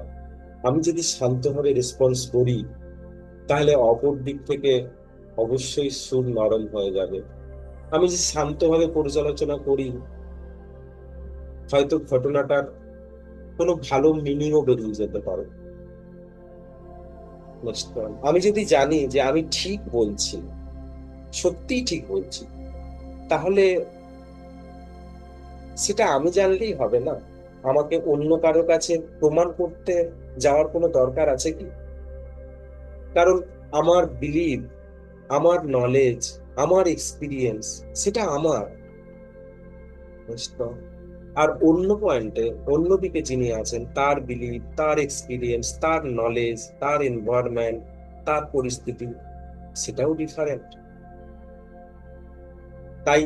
[SPEAKER 1] আমি যদি শান্তভাবে রেসপন্স করি, তাহলে অপর দিক থেকে অবশ্যই সুর নরম হয়ে যাবে। আমি যে শান্তভাবে পর্যালোচনা করি, হয়তো ঘটনাটার কোনো ভালো মিনিংও বেরিয়ে যেতে পারে। Next one, আমি যদি জানি যে আমি ঠিক বলছি, সত্যিই ঠিক বলছি, তাহলে সেটা আমি জানলেই হবে না, আমাকে অন্য কারো কাছে প্রমাণ করতে যাওয়ার কোনো দরকার আছে কি? কারণ আমার বিলিভ, আমার নলেজ, আমার এক্সপিরিয়েন্স, সেটা আমার। বুঝতো? আর অন্য পয়েন্টে, অন্যদিকে যিনি আছেন, তার বিলিভ, তার এক্সপিরিয়েন্স, তার নলেজ, তার এনভায়রনমেন্ট, তার পরিস্থিতি, সেটাও ডিফারেন্ট। তাই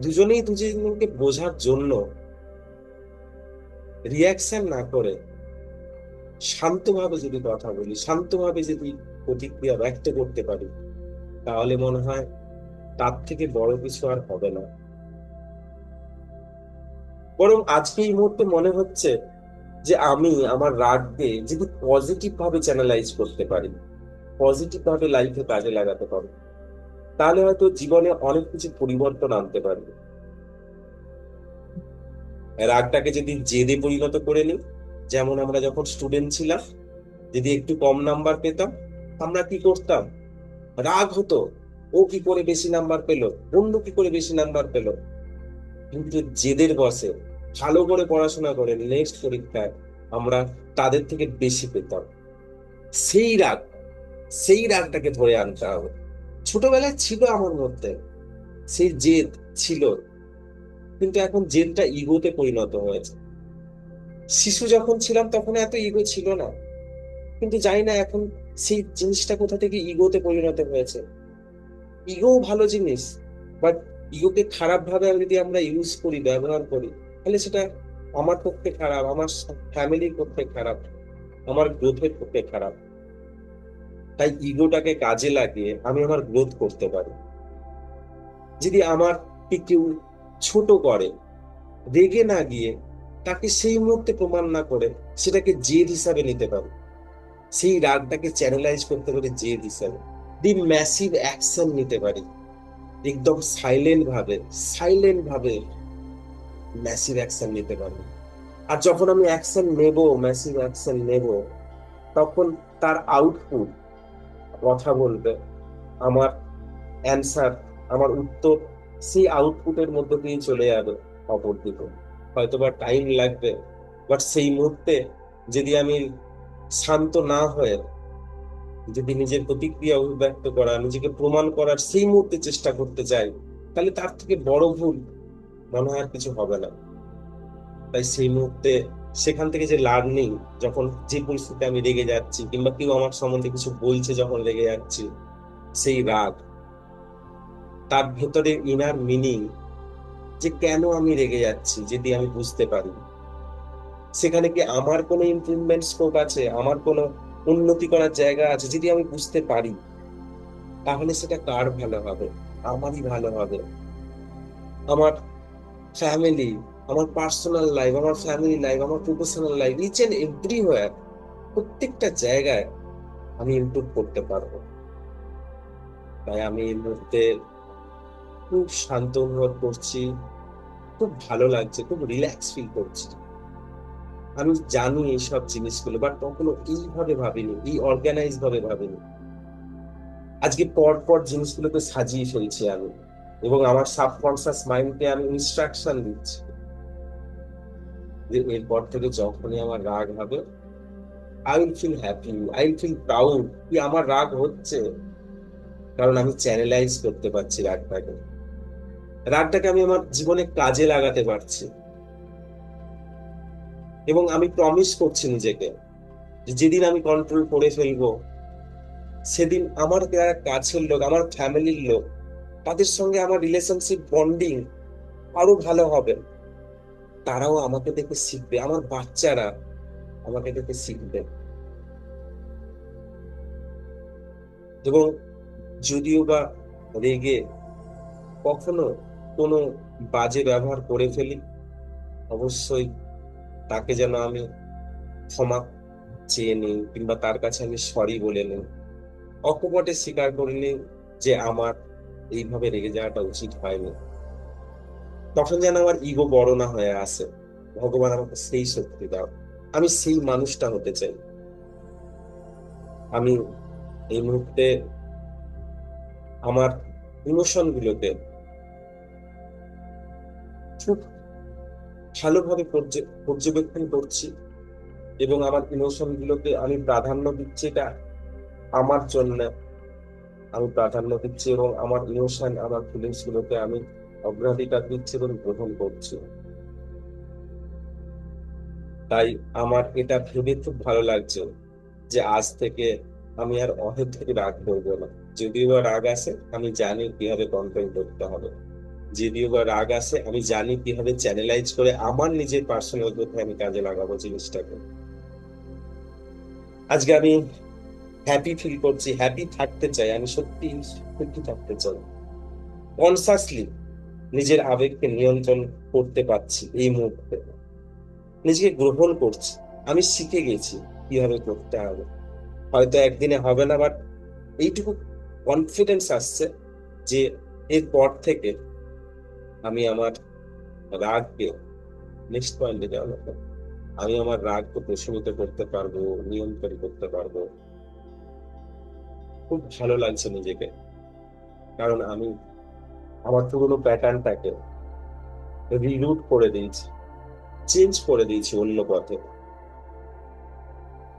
[SPEAKER 1] দুজনেই দুজনকে বোঝার জন্য রিয়াকশন না করে শান্তভাবে যদি কথা বলি, শান্তভাবে যদি প্রতিক্রিয়া ব্যক্ত করতে পারি, তাহলে মনে হয় তার থেকে বড় কিছু আর হবে না। বরং আজকে এই মুহূর্তে মনে হচ্ছে যে আমি আমার রাগকে যদি পজিটিভ ভাবে চ্যানেলাইজ করতে পারি, পজিটিভ ভাবে লাইফে কাজে লাগাতে পারি, তাহলে হয়তো জীবনে অনেক কিছু পরিবর্তন আনতে পারবে। রাগটাকে যদি জেদে পরিণত করে নিই, যেমন আমরা যখন স্টুডেন্ট ছিলাম, যদি একটু কম নাম্বার পেতাম, আমরা কি করতাম? রাগ হতো, ও কি করে বেশি নাম্বার পেলো, অন্য কি করে বেশি নাম্বার পেলো। কিন্তু জেদের বসে ভালো করে পড়াশোনা করে নেক্সট পরীক্ষায় আমরা তাদের থেকে বেশি পেতাম। সেই রাগ, সেই রাগটাকে ধরে আনতে হবে। ছোটবেলায় ছিল আমার মধ্যে, সেই জেদ ছিল, কিন্তু এখন জেদটা ইগোতে পরিণত হয়েছে। শিশু যখন ছিলাম তখন এত ইগো ছিল না, কিন্তু জানি না এখন সেই জিনিসটা কোথা থেকে ইগোতে পরিণত হয়েছে। ইগো ভালো জিনিস, বাট ইগোকে খারাপ ভাবে যদি আমরা ইউজ করি, ব্যবহার করি, তাহলে সেটা আমার পক্ষে খারাপ, আমার ফ্যামিলির পক্ষে খারাপ, আমার গ্রোথের পক্ষে খারাপ। তাই ইগোটাকে কাজে লাগিয়ে আমি আমার গ্রোথ করতে পারি। যদি আমাকে কেউ ছোট করে, রেগে না গিয়ে তাকে সেই মুহূর্তে প্রমাণ না করে সেটাকে জেদ হিসাবে নিতে পারি, সেই রাগটাকে চ্যানেলাইজ করতে পারি জেদ হিসাবে, দি ম্যাসিভ অ্যাকশন নিতে পারি, একদম সাইলেন্ট ভাবে ম্যাসিভ অ্যাকশন নিতে পারি। আর যখন আমি অ্যাকশন নেব, ম্যাসিভ অ্যাকশন নেব, তখন তার আউটপুট কথা বলবে, আমার অ্যান্সার, আমার উত্তর সেই আউটপুটের মধ্যে দিয়ে চলে যাবে অপরদিকে। হয়তোবা টাইম লাগবে, বাট সেই মুহূর্তে যদি আমি শান্ত না হয়ে যদি নিজের প্রতিক্রিয়া অভিব্যক্ত করা, নিজেকে প্রমাণ করার সেই মুহূর্তে চেষ্টা করতে চাই, তাহলে তার থেকে বড় ভুল মনে হয় আর কিছু হবে না। তাই সেই মুহূর্তে সেখান থেকে যে লার্নিং, যখন যে পরিস্থিতিতে আমি রেগে যাচ্ছি কিংবা কেউ আমার সম্বন্ধে কিছু বলছে যখন রেগে যাচ্ছি, সেই রাগ, তার ভেতরে ইনার মিনিং, যে কেন আমি রেগে যাচ্ছি, যদি আমি বুঝতে পারি সেখানে কি আমার কোনো ইমপ্রুভমেন্ট স্কোপ আছে, আমার কোনো উন্নতি করার জায়গা আছে, যদি আমি বুঝতে পারি, তাহলে সেটা কার ভালো হবে? আমারই ভালো হবে। আমার ফ্যামিলি, আমার পার্সোনাল লাইফ, আমার ফ্যামিলি লাইফ, আমার professional life, each and everywhere, প্রত্যেকটা জায়গায় আমি ইমপ্রুভ করতে পারবো। তাই আমি এই মুহূর্তে খুব শান্ত অনুভব করছি, খুব ভালো লাগছে, খুব রিল্যাক্স ফিল করছি। আমি জানি এইসব জিনিসগুলো, বাট কখনো এইভাবে ভাবিনি, এই অর্গানাইজ ভাবে ভাবিনি। আজকে পর পর জিনিসগুলোকে সাজিয়ে ফেলছি আমি, এবং আমার সাবকনসিয়াস মাইন্ডকে আমি ইনস্ট্রাকশন দিচ্ছি যে এরপর থেকে যখনই আমার রাগ হবে, I will feel happy, I will feel proud কি আমার রাগ হচ্ছে, কারণ আমি চ্যানেলাইজ করতে পারছি রাগটাকে। রাগটাকে আমি আমার জীবনে কাজে লাগাতে পারছি। এবং আমি প্রমিস করছি নিজেকে যে যেদিন আমি কন্ট্রোল করে ফেলবো, সেদিন আমার যারা কাছের লোক, আমার ফ্যামিলির লোক, তাদের সঙ্গে আমার রিলেশনশিপ বন্ডিং আরো ভালো হবে। তারাও আমাকে দেখে শিখবে, আমার বাচ্চারা আমাকে দেখে শিখবে। এবং যদিও বা রেগে কখনো কোনো বাজে ব্যবহার করে ফেলি, অবশ্যই তাকে যেন আমি ক্ষমা চেয়ে নিই, কিংবা তার কাছে আমি সরি বলে নিই, অকপটে স্বীকার করে নিই যে আমার এইভাবে রেগে যাওয়াটা উচিত হয়নি। তখন যেন আমার ইগো বড় না হয়ে আসে। ভগবান আমাকে সেই শক্তি দাও, আমি সেই মানুষটা হতে চাই। আমি এই মুহূর্তে আমার ইমোশন গুলোকে খুব ভালোভাবে পর্যবেক্ষণ করছি, এবং আমার ইমোশন গুলোকে আমি প্রাধান্য দিচ্ছি। এটা আমার জন্য আমি প্রাধান্য দিচ্ছি, এবং আমার ইমোশন, আমার ফিলিংস গুলোকে আমি অগ্রাধিকার দিচ্ছি এবং গ্রহণ করছি। তাই আমার এটা ভেবে খুব ভালো লাগছে যে আজ থেকে আমি আর অহেতুক রাগ করবো না। যদিও বা রাগ আসে, আমি জানি কিভাবে কন্ট্রোল করতে হবে। যদিও বা রাগ আসে, আমি জানি কিভাবে চ্যানেলাইজ করে আমার নিজের পার্সোনাল গ্রোথে আমি কাজে লাগাবো জিনিসটাকে। আজকে আমি হ্যাপি ফিল করছি, হ্যাপি থাকতে চাই, আমি সত্যি সুখী থাকতে চাই। কনসাসলি নিজের আবেগকে নিয়ন্ত্রণ করতে পারছি এই মুহূর্তে, নিজেকে গ্রহণ করছি। আমি শিখে গেছি কিভাবে করতে হবে। হয়তো একদিনে হবে না, বাট এইটুকু কনফিডেন্স আসছে যে এরপর থেকে আমি আমার রাগকে, নেক্সট পয়েন্টে যাওয়া, আমি আমার রাগকে প্রশমিত করতে পারবো, নিয়ন্ত্রণ করতে পারবো। খুব ভালো লাগছে নিজেকে, কারণ আমি আমার পুরোনো প্যাটার্নটাকে রিরুট করে দিয়েছি, চেঞ্জ করে দিয়েছি অন্য পথে।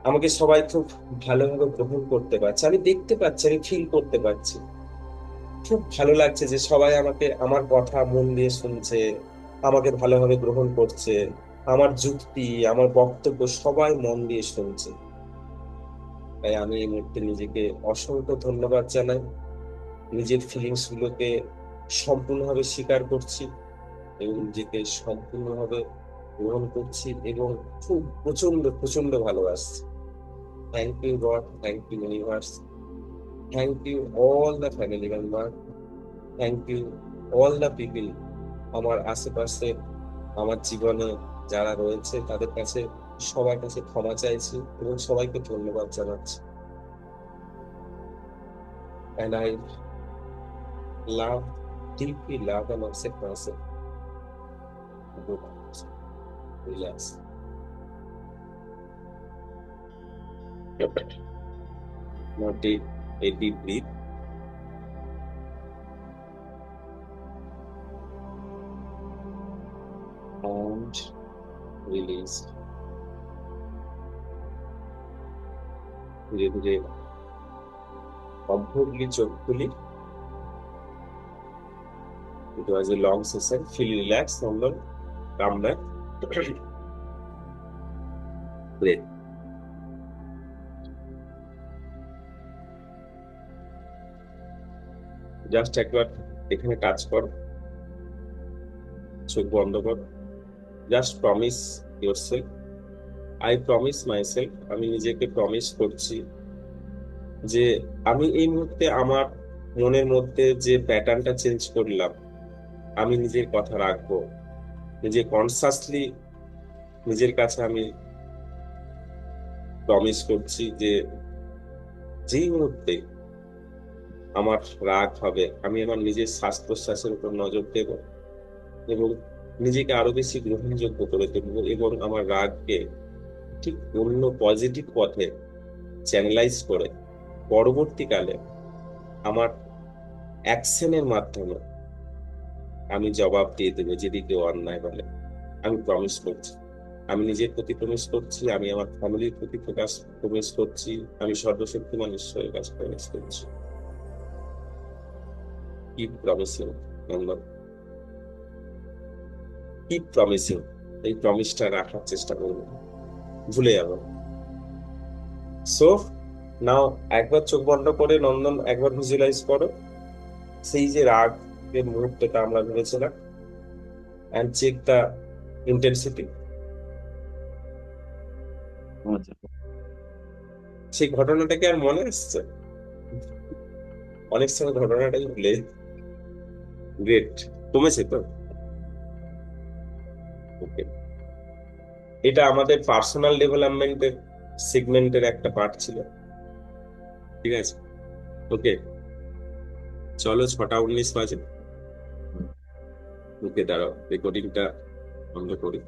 [SPEAKER 1] আমাকে সবাই খুব ভালোভাবে গ্রহণ করতে পারছে, আমি দেখতে পাচ্ছি, আমি ফিল করতে পারছি। খুব ভালো লাগছে যে সবাই আমাকে, আমার কথা মন দিয়ে শুনছে, আমাকে ভালোভাবে গ্রহণ করছে, আমার যুক্তি, আমার বক্তব্য সবাই মন দিয়ে শুনছে। তাই আমি এই মুহূর্তে নিজেকে অসংখ্য ধন্যবাদ জানাই। নিজের ফিলিংস গুলোকে সম্পূর্ণভাবে স্বীকার করছি, এবং নিজেকে সম্পূর্ণভাবে গ্রহণ করছি, এবং খুব প্রচন্ড প্রচন্ড ভালোবাসছি। Thank you God, thank you universe. Thank you all the family member, thank you all the people আমার আশেপাশে, আমার জীবনে যারা রয়েছে তাদের কাছে, সবার কাছে ক্ষমা চাইছি এবং সবাইকে ধন্যবাদ জানাচ্ছি। And I love, deeply love and accept myself. Good. Relax. Now take a deep breath and release. ধীরে ধীরে কমফোর্টলি চোখ খুলি। It was a long session. Feel relaxed, Nandan. Calm back. Breathe. Just একবার এখানে টাচ কর, চোখ বন্ধ কর। Just promise yourself, I promise myself, আমি নিজেকে প্রমিস করছি যে আমি এই মুহূর্তে আমার মনের মধ্যে যে প্যাটার্নটা চেঞ্জ করলাম, আমি নিজের কথা রাখবো। নিজে কনসাসলি নিজের কাছে আমি প্রমিস করছি যে যেই মুহূর্তে আমার রাগ হবে, আমি আমার নিজের শ্বাস প্রশ্বাসের উপর নজর দেব এবং নিজেকে আরো বেশি গ্রহণযোগ্য করে তুলবো এবং আমার রাগকে ঠিক অন্য পজিটিভ পথে চ্যানেলাইজ করে পরবর্তীকালে আমার অ্যাকশনের মাধ্যমে আমি জবাব দিয়ে দেবো যদি কেউ অন্যায় বলে। আমি প্রমিস করছি, আমি নিজের প্রতি প্রমিস করছি, আমি আমার ফ্যামিলির প্রতি প্রমিস করছি, আমি সর্বশক্তিমান ঈশ্বরের কাছে প্রমিস করছি। কিপ প্রমিসিং নন্দন, কিপ প্রমিসিং। এই প্রমিসটা রাখার চেষ্টা করবো, ভুলে যাবো। সো নাও একবার চোখ বন্ধ করে নন্দন একবার ভিজুয়ালাইজ করো সেই যে রাগের মুহূর্তটা আমরা ভেবেছিলাম, অ্যান্ড চেক দ্য ইন্টেন্সিটি।
[SPEAKER 2] আচ্ছা।
[SPEAKER 1] সেই ঘটনাটাকে আর মনে আসছে? অনেক সময় ঘটনাটাই ভুলে। গ্রেট, কমেছে তো? ওকে, এটা আমাদের পার্সোনাল ডেভেলপমেন্টের সেগমেন্টের একটা পার্ট ছিল, ঠিক আছে? ওকে, চলো 6:19 বাজে। ওকে, দাঁড়াও রেকর্ডিংটা বন্ধ করি।